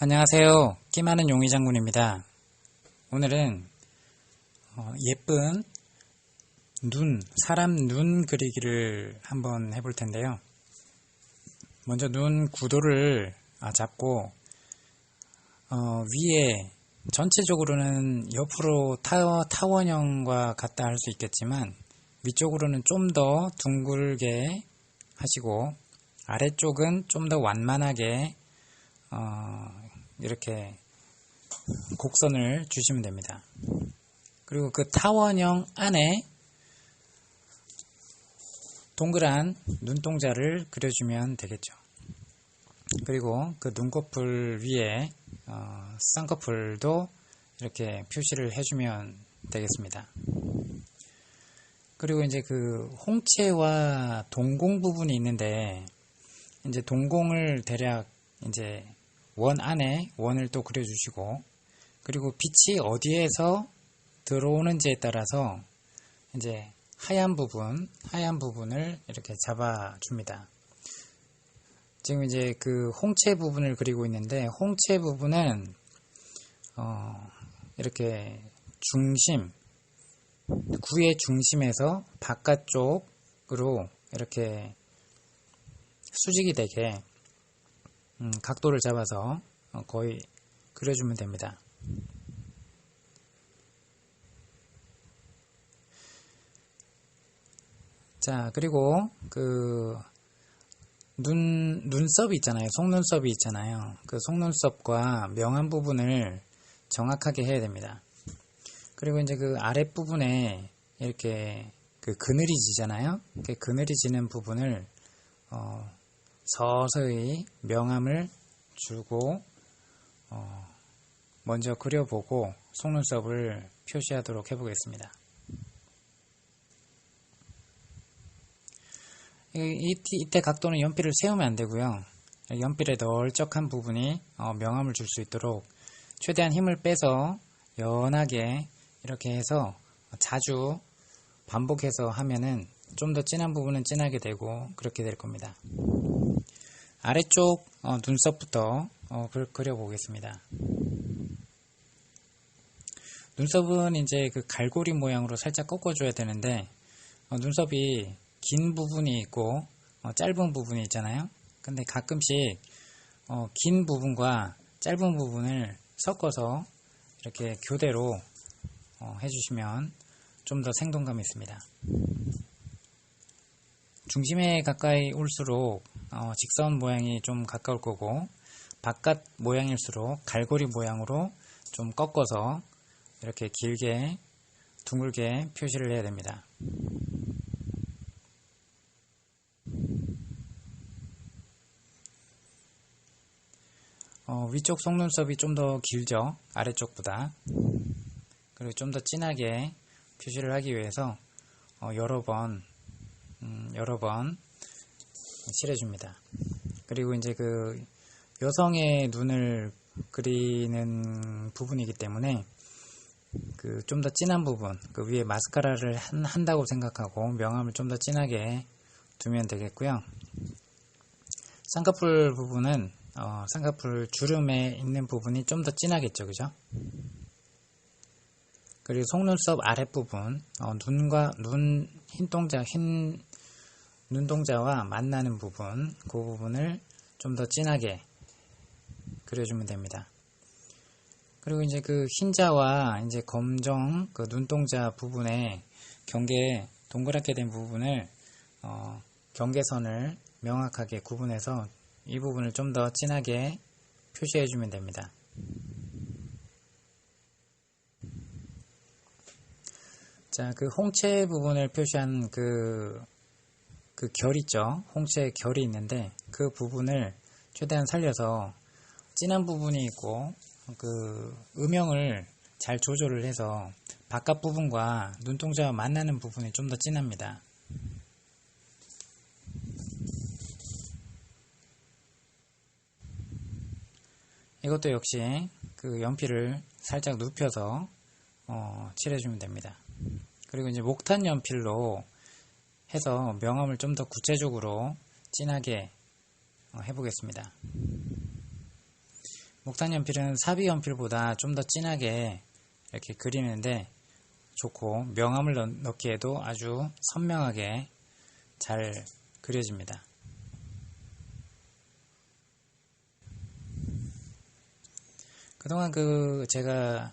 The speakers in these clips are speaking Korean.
안녕하세요. 끼 많은 용의 장군입니다. 오늘은 예쁜 사람 눈 그리기를 한번 해볼 텐데요. 먼저 눈 구도를 잡고 위에 전체적으로는 옆으로 타원형과 같다 할 수 있겠지만 위쪽으로는 좀 더 둥글게 하시고 아래쪽은 좀 더 완만하게 이렇게 곡선을 주시면 됩니다. 그리고 그 타원형 안에 동그란 눈동자를 그려주면 되겠죠. 그리고 그 눈꺼풀 위에 쌍꺼풀도 이렇게 표시를 해주면 되겠습니다. 그리고 이제 그 홍채와 동공 부분이 있는데 이제 동공을 대략 이제 원 안에 원을 또 그려주시고, 그리고 빛이 어디에서 들어오는지에 따라서 이제 하얀 부분을 이렇게 잡아줍니다. 지금 이제 그 홍채 부분을 그리고 있는데, 홍채 부분은 이렇게 구의 중심에서 바깥쪽으로 이렇게 수직이 되게 각도를 잡아서 거의 그려주면 됩니다. 자, 그리고 그 눈썹이 있잖아요. 속눈썹이 있잖아요. 그 속눈썹과 명암 부분을 정확하게 해야 됩니다. 그리고 이제 그 아랫부분에 이렇게 그 그늘이 지잖아요. 그 그늘이 지는 부분을 서서히 명암을 주고 먼저 그려보고 속눈썹을 표시하도록 해보겠습니다. 이때 각도는 연필을 세우면 안되고요. 연필의 널쩍한 부분이 명암을 줄 수 있도록 최대한 힘을 빼서 연하게 이렇게 해서 자주 반복해서 하면은 좀 더 진한 부분은 진하게 되고 그렇게 될 겁니다. 아래쪽 눈썹부터 그려보겠습니다. 눈썹은 이제 그 갈고리 모양으로 살짝 꺾어줘야 되는데 눈썹이 긴 부분이 있고 짧은 부분이 있잖아요. 근데 가끔씩 긴 부분과 짧은 부분을 섞어서 이렇게 교대로 해주시면 좀 더 생동감이 있습니다. 중심에 가까이 올수록 직선 모양이 좀 가까울 거고, 바깥 모양일수록 갈고리 모양으로 좀 꺾어서 이렇게 길게 둥글게 표시를 해야 됩니다. 위쪽 속눈썹이 좀 더 길죠, 아래쪽보다. 그리고 좀 더 진하게 표시를 하기 위해서 여러 번 칠해줍니다. 그리고 이제 그 여성의 눈을 그리는 부분이기 때문에 그 좀 더 진한 부분, 그 위에 마스카라를 한다고 생각하고 명암을 좀 더 진하게 두면 되겠고요. 쌍꺼풀 부분은 쌍꺼풀 주름에 있는 부분이 좀 더 진하겠죠, 그죠? 그리고 속눈썹 아랫부분, 흰 눈동자와 만나는 부분, 그 부분을 좀 더 진하게 그려주면 됩니다. 그리고 이제 그 흰자와 이제 검정 그 눈동자 부분에 동그랗게 된 부분을 경계선을 명확하게 구분해서 이 부분을 좀 더 진하게 표시해주면 됩니다. 자, 그 홍채 부분을 표시한 그 결 있죠? 홍채 결이 있는데 그 부분을 최대한 살려서 진한 부분이 있고 그 음영을 잘 조절을 해서 바깥 부분과 눈동자와 만나는 부분이 좀 더 진합니다. 이것도 역시 그 연필을 살짝 눕혀서 칠해주면 됩니다. 그리고 이제 목탄 연필로 해서 명암을 좀 더 구체적으로 진하게 해보겠습니다. 목탄 연필은 사비 연필보다 좀 더 진하게 이렇게 그리는데 좋고, 명암을 넣기에도 아주 선명하게 잘 그려집니다. 그동안 제가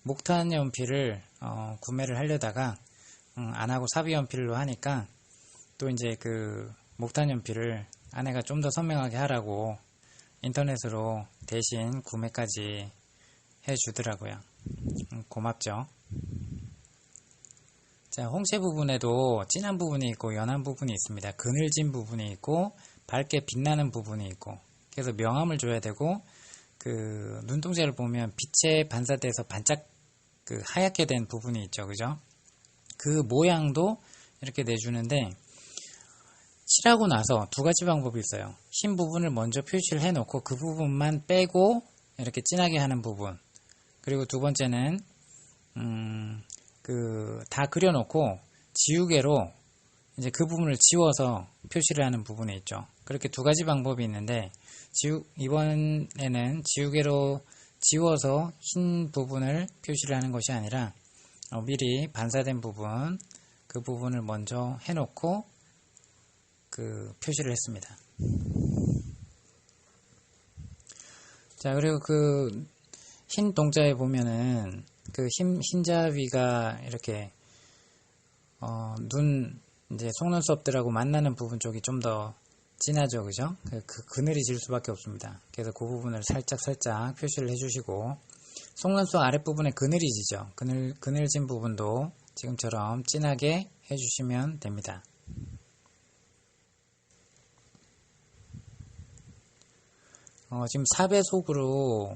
목탄 연필을 구매를 하려다가 안 하고 사비 연필로 하니까, 또 이제 목탄 연필을 아내가 좀 더 선명하게 하라고 인터넷으로 대신 구매까지 해주더라고요. 고맙죠. 자, 홍채 부분에도 진한 부분이 있고 연한 부분이 있습니다. 그늘진 부분이 있고 밝게 빛나는 부분이 있고, 그래서 명암을 줘야 되고, 눈동자를 보면 빛에 반사돼서 반짝 하얗게 된 부분이 있죠, 그죠? 그 모양도 이렇게 내주는데, 칠하고 나서 두 가지 방법이 있어요. 흰 부분을 먼저 표시를 해놓고 그 부분만 빼고 이렇게 진하게 하는 부분, 그리고 두 번째는 다 그려놓고 지우개로 이제 그 부분을 지워서 표시를 하는 부분이 있죠. 그렇게 두 가지 방법이 있는데, 이번에는 지우개로 지워서 흰 부분을 표시를 하는 것이 아니라 미리 반사된 부분, 그 부분을 먼저 해놓고 표시를 했습니다. 자, 그리고 흰 동자에 보면은 흰자위가 이렇게 이제 속눈썹들하고 만나는 부분 쪽이 좀 더 진하죠, 그죠? 그늘이 질 수밖에 없습니다. 그래서 그 부분을 살짝 표시를 해주시고, 속눈썹 아랫부분에 그늘이 지죠. 그늘진 부분도 지금처럼 진하게 해주시면 됩니다. 지금 4배속으로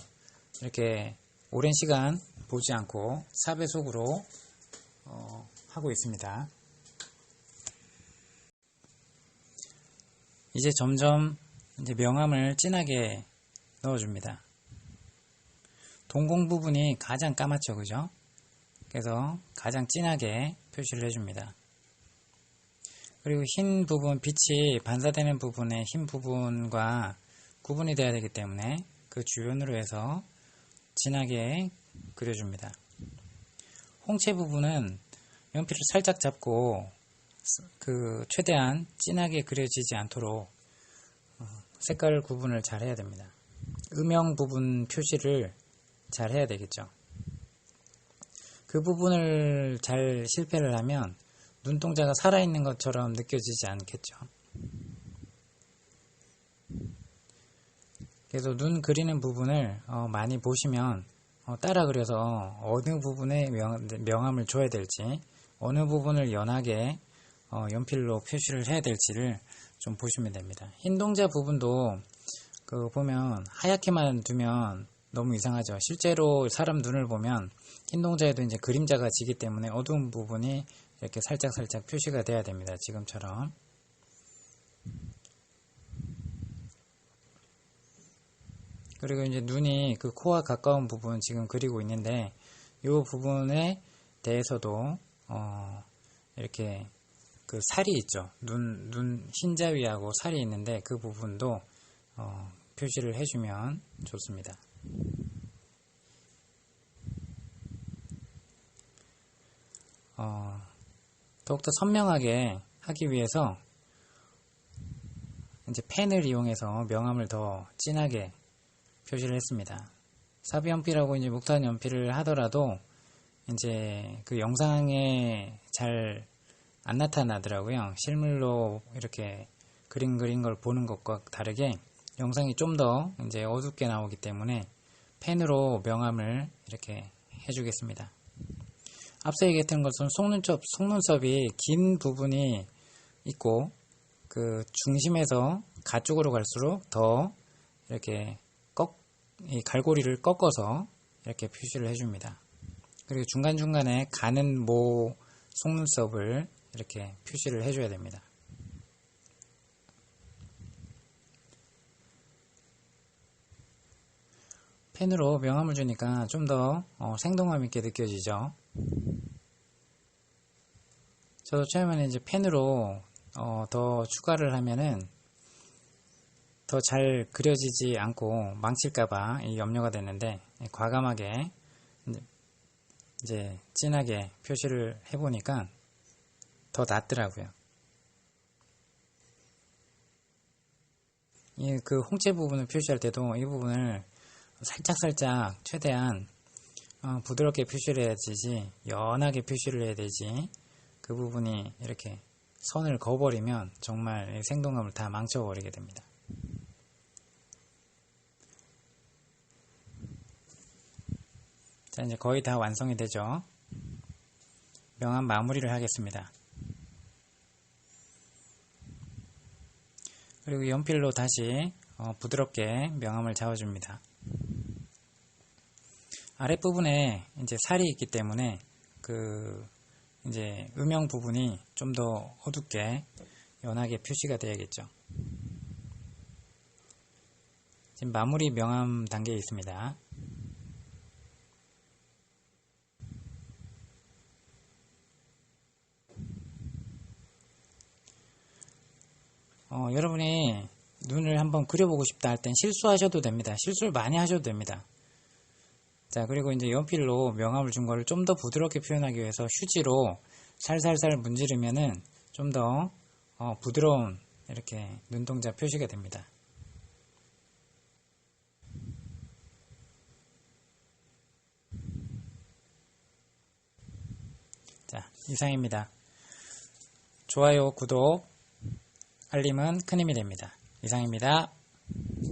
이렇게 오랜 시간 보지 않고 4배속으로 하고 있습니다. 이제 점점 이제 명암을 진하게 넣어줍니다. 동공 부분이 가장 까맣죠, 그죠? 그래서 가장 진하게 표시를 해줍니다. 그리고 흰 부분, 빛이 반사되는 부분의 흰 부분과 구분이 돼야 되기 때문에 그 주변으로 해서 진하게 그려줍니다. 홍채 부분은 연필을 살짝 잡고 최대한 진하게 그려지지 않도록 색깔 구분을 잘 해야 됩니다. 음영 부분 표시를 잘 해야 되겠죠. 그 부분을 잘 실패를 하면 눈동자가 살아있는 것처럼 느껴지지 않겠죠. 그래서 눈 그리는 부분을 많이 보시면 따라 그려서 어느 부분에 명암을 줘야 될지, 어느 부분을 연하게 연필로 표시를 해야 될지를 좀 보시면 됩니다. 흰 동자 부분도 보면 하얗게만 두면 너무 이상하죠. 실제로 사람 눈을 보면 흰 동자에도 이제 그림자가 지기 때문에 어두운 부분이 이렇게 살짝 표시가 돼야 됩니다. 지금처럼. 그리고 이제 눈이 코와 가까운 부분 지금 그리고 있는데, 이 부분에 대해서도 이렇게 살이 있죠. 눈 흰자위하고 살이 있는데 그 부분도 표시를 해주면 좋습니다. 더욱더 선명하게 하기 위해서 이제 펜을 이용해서 명암을 더 진하게 표시를 했습니다. 사비 연필하고 이제 목탄 연필을 하더라도 이제 영상에 잘 안 나타나더라고요. 실물로 이렇게 그린 걸 보는 것과 다르게 영상이 좀 더 이제 어둡게 나오기 때문에 펜으로 명암을 이렇게 해주겠습니다. 앞서 얘기했던 것은 속눈썹이 긴 부분이 있고, 중심에서 가쪽으로 갈수록 더 이렇게 이 갈고리를 꺾어서 이렇게 표시를 해줍니다. 그리고 중간중간에 가는 속눈썹을 이렇게 표시를 해줘야 됩니다. 펜으로 명암을 주니까 좀 더 생동감 있게 느껴지죠. 저도 처음에는 이제 펜으로 더 추가를 하면은 더 잘 그려지지 않고 망칠까봐 염려가 됐는데, 과감하게 이제 진하게 표시를 해보니까 더 낫더라고요. 그 홍채 부분을 표시할 때도 이 부분을 살짝 최대한 부드럽게 표시를 해야 되지, 연하게 표시를 해야 되지, 그 부분이 이렇게 선을 그어버리면 정말 생동감을 다 망쳐버리게 됩니다. 자, 이제 거의 다 완성이 되죠. 명암 마무리를 하겠습니다. 그리고 연필로 다시 부드럽게 명암을 잡아줍니다. 아랫부분에 이제 살이 있기 때문에 그 이제 음영 부분이 좀 더 어둡게 연하게 표시가 돼야겠죠. 지금 마무리 명암 단계에 있습니다. 여러분이 눈을 한번 그려보고 싶다 할 땐 실수하셔도 됩니다. 실수를 많이 하셔도 됩니다. 자, 그리고 이제 연필로 명암을 준 거를 좀 더 부드럽게 표현하기 위해서 휴지로 살살살 문지르면은 좀 더 부드러운 이렇게 눈동자 표시가 됩니다. 자, 이상입니다. 좋아요, 구독, 알림은 큰 힘이 됩니다. 이상입니다.